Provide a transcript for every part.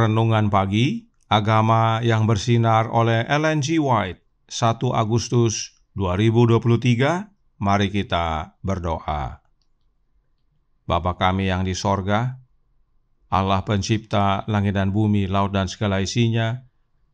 Renungan Pagi, Agama yang Bersinar oleh Ellen G. White, 1 Agustus 2023. Mari kita berdoa. Bapa kami yang di sorga, Allah pencipta langit dan bumi, laut dan segala isinya,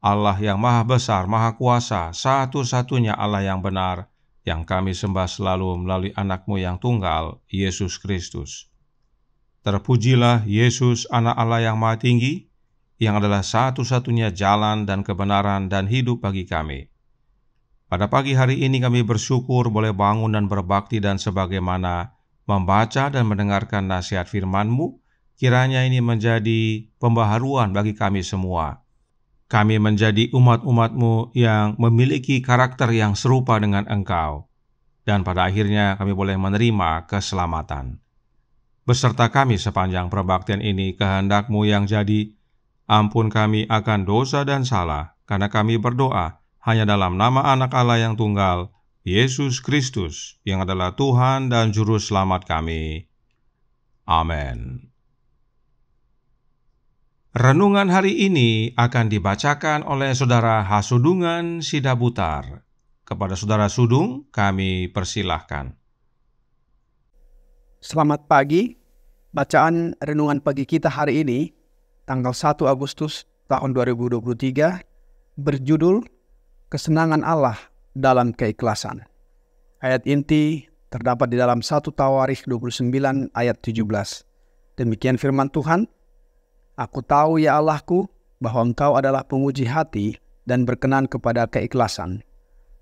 Allah yang maha besar, maha kuasa, satu-satunya Allah yang benar, yang kami sembah selalu melalui anak-Mu yang tunggal, Yesus Kristus. Terpujilah Yesus, anak Allah yang maha tinggi, yang adalah satu-satunya jalan dan kebenaran dan hidup bagi kami. Pada pagi hari ini kami bersyukur boleh bangun dan berbakti, dan sebagaimana membaca dan mendengarkan nasihat firman-Mu, kiranya ini menjadi pembaharuan bagi kami semua. Kami menjadi umat-umat-Mu yang memiliki karakter yang serupa dengan Engkau, dan pada akhirnya kami boleh menerima keselamatan. Beserta kami sepanjang perbaktian ini, kehendak-Mu yang jadi. Ampun kami akan dosa dan salah, karena kami berdoa hanya dalam nama anak Allah yang tunggal, Yesus Kristus, yang adalah Tuhan dan Juru Selamat kami. Amin. Renungan hari ini akan dibacakan oleh Saudara Hasudungan Sidabutar. Kepada Saudara Sudung, kami persilahkan. Selamat pagi. Bacaan renungan pagi kita hari ini, tanggal 1 Agustus tahun 2023, berjudul Kesenangan Allah dalam Keikhlasan. Ayat inti terdapat di dalam 1 Tawarikh 29 ayat 17. Demikian firman Tuhan, Aku tahu ya Allahku, bahwa Engkau adalah penguji hati dan berkenan kepada keikhlasan.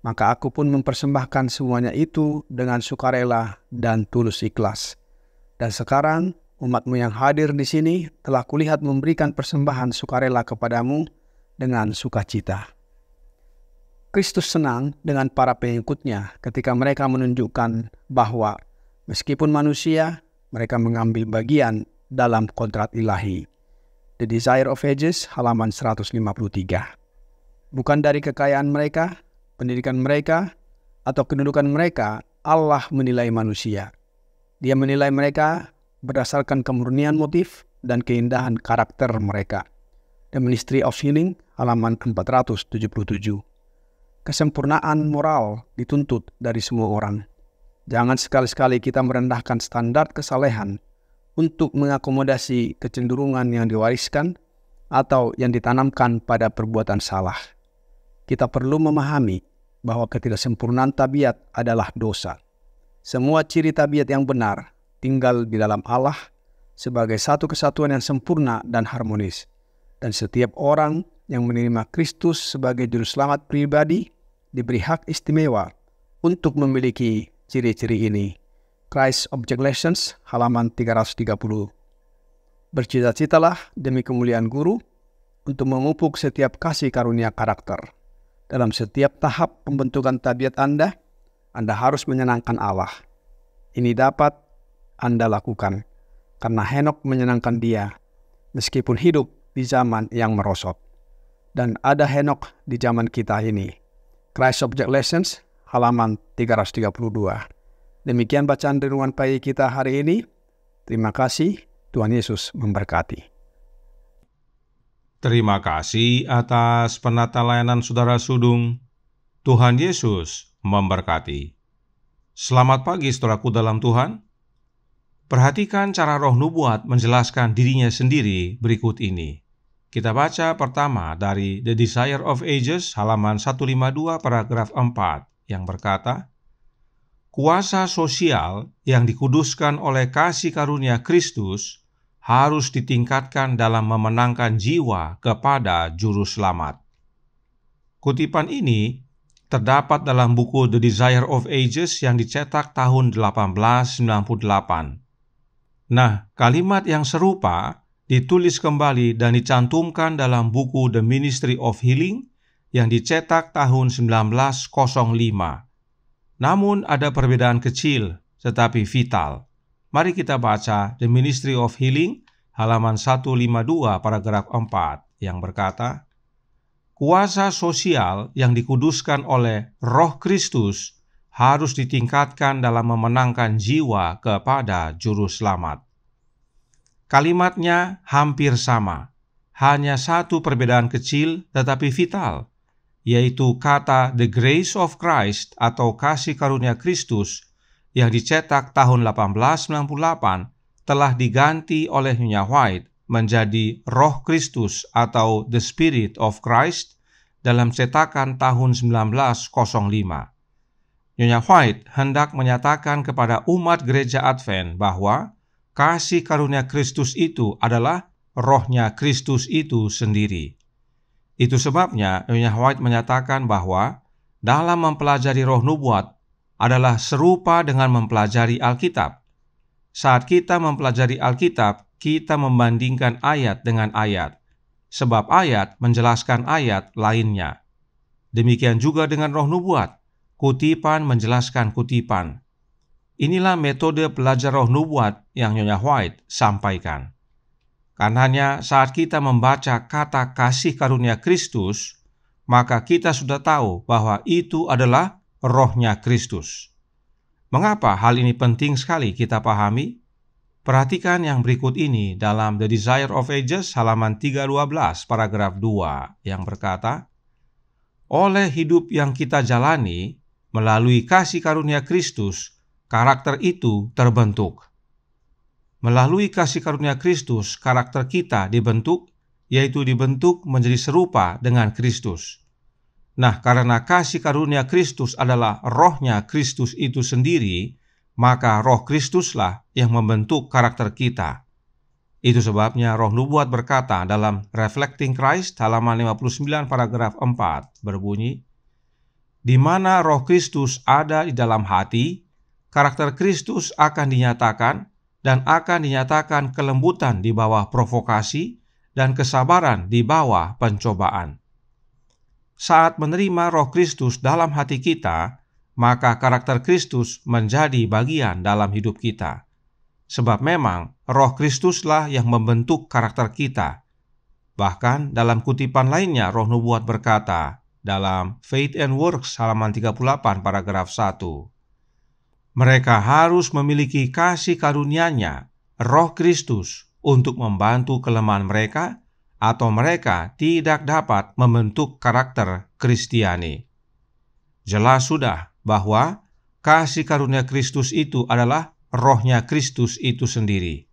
Maka aku pun mempersembahkan semuanya itu dengan sukarela dan tulus ikhlas. Dan sekarang, umat-Mu yang hadir di sini telah kulihat memberikan persembahan sukarela kepadamu dengan sukacita. Kristus senang dengan para pengikutnya ketika mereka menunjukkan bahwa meskipun manusia, mereka mengambil bagian dalam kodrat ilahi. The Desire of Ages, halaman 153. Bukan dari kekayaan mereka, pendidikan mereka, atau kedudukan mereka, Allah menilai manusia. Dia menilai mereka berdasarkan kemurnian motif dan keindahan karakter mereka. The Ministry of Healing, halaman 477. Kesempurnaan moral dituntut dari semua orang. Jangan sekali-sekali kita merendahkan standar kesalehan untuk mengakomodasi kecenderungan yang diwariskan atau yang ditanamkan pada perbuatan salah. Kita perlu memahami bahwa ketidaksempurnaan tabiat adalah dosa. Semua ciri tabiat yang benar tinggal di dalam Allah sebagai satu kesatuan yang sempurna dan harmonis. Dan setiap orang yang menerima Kristus sebagai juru selamat pribadi diberi hak istimewa untuk memiliki ciri-ciri ini. Christ Object Lessons, halaman 330. Bercita-citalah demi kemuliaan Guru untuk memupuk setiap kasih karunia karakter. Dalam setiap tahap pembentukan tabiat Anda harus menyenangkan Allah. Ini dapat Anda lakukan, karena Henokh menyenangkan Dia, meskipun hidup di zaman yang merosot. Dan ada Henokh di zaman kita ini. Christ Object Lessons, halaman 332. Demikian bacaan renungan pagi kita hari ini. Terima kasih, Tuhan Yesus memberkati. Terima kasih atas penata layanan Saudara Sudung. Tuhan Yesus memberkati. Selamat pagi saudaraku dalam Tuhan. Perhatikan cara roh nubuat menjelaskan dirinya sendiri berikut ini. Kita baca pertama dari The Desire of Ages halaman 152 paragraf 4 yang berkata, kuasa sosial yang dikuduskan oleh kasih karunia Kristus harus ditingkatkan dalam memenangkan jiwa kepada Juru Selamat. Kutipan ini terdapat dalam buku The Desire of Ages yang dicetak tahun 1898. Nah, kalimat yang serupa ditulis kembali dan dicantumkan dalam buku The Ministry of Healing yang dicetak tahun 1905. Namun ada perbedaan kecil tetapi vital. Mari kita baca The Ministry of Healing halaman 152 paragraf 4 yang berkata, kuasa sosial yang dikuduskan oleh Roh Kristus harus ditingkatkan dalam memenangkan jiwa kepada Juru Selamat. Kalimatnya hampir sama, hanya satu perbedaan kecil tetapi vital, yaitu kata The Grace of Christ atau kasih karunia Kristus yang dicetak tahun 1898 telah diganti oleh Nyonya White menjadi Roh Kristus atau The Spirit of Christ dalam cetakan tahun 1905. Nyonya White hendak menyatakan kepada umat gereja Advent bahwa kasih karunia Kristus itu adalah rohnya Kristus itu sendiri. Itu sebabnya Nyonya White menyatakan bahwa dalam mempelajari roh nubuat adalah serupa dengan mempelajari Alkitab. Saat kita mempelajari Alkitab, kita membandingkan ayat dengan ayat, sebab ayat menjelaskan ayat lainnya. Demikian juga dengan roh nubuat. Kutipan menjelaskan kutipan. Inilah metode belajar roh nubuat yang Nyonya White sampaikan. Karenanya saat kita membaca kata kasih karunia Kristus, maka kita sudah tahu bahwa itu adalah rohnya Kristus. Mengapa hal ini penting sekali kita pahami? Perhatikan yang berikut ini dalam The Desire of Ages halaman 312 paragraf 2 yang berkata, oleh hidup yang kita jalani, melalui kasih karunia Kristus, karakter itu terbentuk. Melalui kasih karunia Kristus, karakter kita dibentuk, yaitu dibentuk menjadi serupa dengan Kristus. Nah, karena kasih karunia Kristus adalah rohnya Kristus itu sendiri, maka roh Kristuslah yang membentuk karakter kita. Itu sebabnya roh nubuat berkata dalam Reflecting Christ halaman 59 paragraf 4 berbunyi, di mana roh Kristus ada di dalam hati, karakter Kristus akan dinyatakan dan akan dinyatakan kelembutan di bawah provokasi dan kesabaran di bawah pencobaan. Saat menerima roh Kristus dalam hati kita, maka karakter Kristus menjadi bagian dalam hidup kita. Sebab memang roh Kristuslah yang membentuk karakter kita. Bahkan dalam kutipan lainnya roh nubuat berkata, dalam Faith and Works halaman 38 paragraf 1. Mereka harus memiliki kasih karunia-Nya, roh Kristus, untuk membantu kelemahan mereka, atau mereka tidak dapat membentuk karakter Kristiani. Jelas sudah bahwa kasih karunia Kristus itu adalah rohnya Kristus itu sendiri.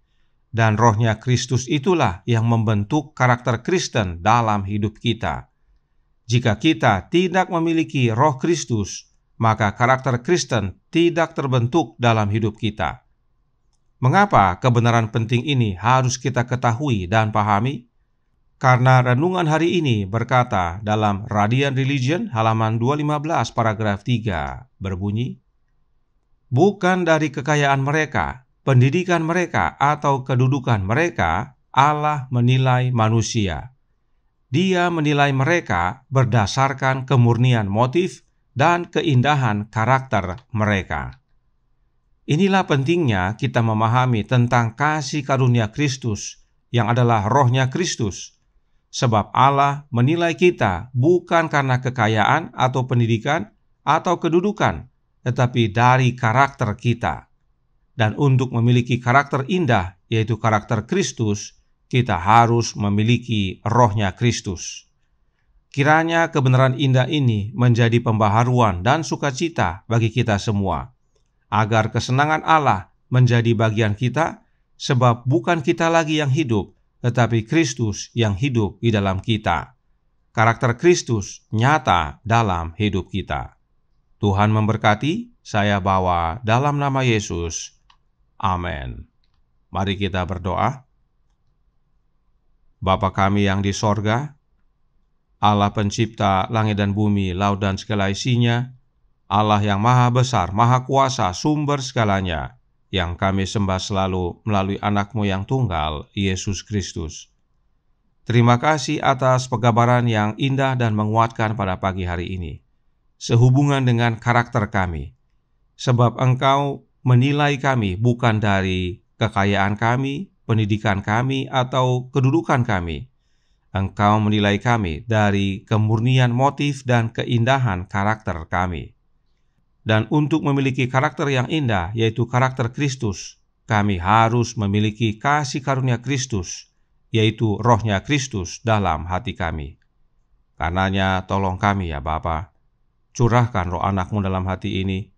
Dan rohnya Kristus itulah yang membentuk karakter Kristen dalam hidup kita. Jika kita tidak memiliki roh Kristus, maka karakter Kristen tidak terbentuk dalam hidup kita. Mengapa kebenaran penting ini harus kita ketahui dan pahami? Karena renungan hari ini berkata dalam Radiant Religion halaman 215 paragraf 3 berbunyi, bukan dari kekayaan mereka, pendidikan mereka, atau kedudukan mereka, Allah menilai manusia. Dia menilai mereka berdasarkan kemurnian motif dan keindahan karakter mereka. Inilah pentingnya kita memahami tentang kasih karunia Kristus yang adalah rohnya Kristus. Sebab Allah menilai kita bukan karena kekayaan atau pendidikan atau kedudukan, tetapi dari karakter kita. Dan untuk memiliki karakter indah, yaitu karakter Kristus, kita harus memiliki rohnya Kristus. Kiranya kebenaran indah ini menjadi pembaharuan dan sukacita bagi kita semua, agar kesenangan Allah menjadi bagian kita, sebab bukan kita lagi yang hidup, tetapi Kristus yang hidup di dalam kita. Karakter Kristus nyata dalam hidup kita. Tuhan memberkati, saya bawa dalam nama Yesus. Amin. Mari kita berdoa. Bapa kami yang di sorga, Allah pencipta langit dan bumi, laut dan segala isinya, Allah yang maha besar, maha kuasa, sumber segalanya, yang kami sembah selalu melalui anak-Mu yang tunggal, Yesus Kristus. Terima kasih atas penggambaran yang indah dan menguatkan pada pagi hari ini, sehubungan dengan karakter kami, sebab Engkau menilai kami bukan dari kekayaan kami, pendidikan kami, atau kedudukan kami. Engkau menilai kami dari kemurnian motif dan keindahan karakter kami. Dan untuk memiliki karakter yang indah, yaitu karakter Kristus, kami harus memiliki kasih karunia Kristus, yaitu rohnya Kristus dalam hati kami. Karenanya tolong kami ya Bapa, curahkan roh anak-Mu dalam hati ini,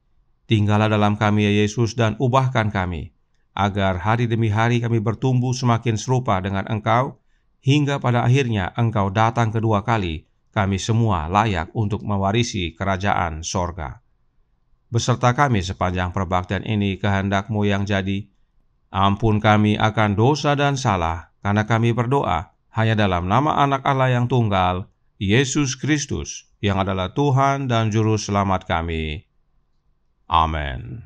tinggallah dalam kami ya Yesus, dan ubahkan kami, agar hari demi hari kami bertumbuh semakin serupa dengan Engkau, hingga pada akhirnya Engkau datang kedua kali, kami semua layak untuk mewarisi kerajaan sorga. Beserta kami sepanjang perbaktian ini kehendak-Mu yang jadi. Ampun kami akan dosa dan salah, karena kami berdoa hanya dalam nama anak Allah yang tunggal, Yesus Kristus, yang adalah Tuhan dan Juru Selamat kami. Amin.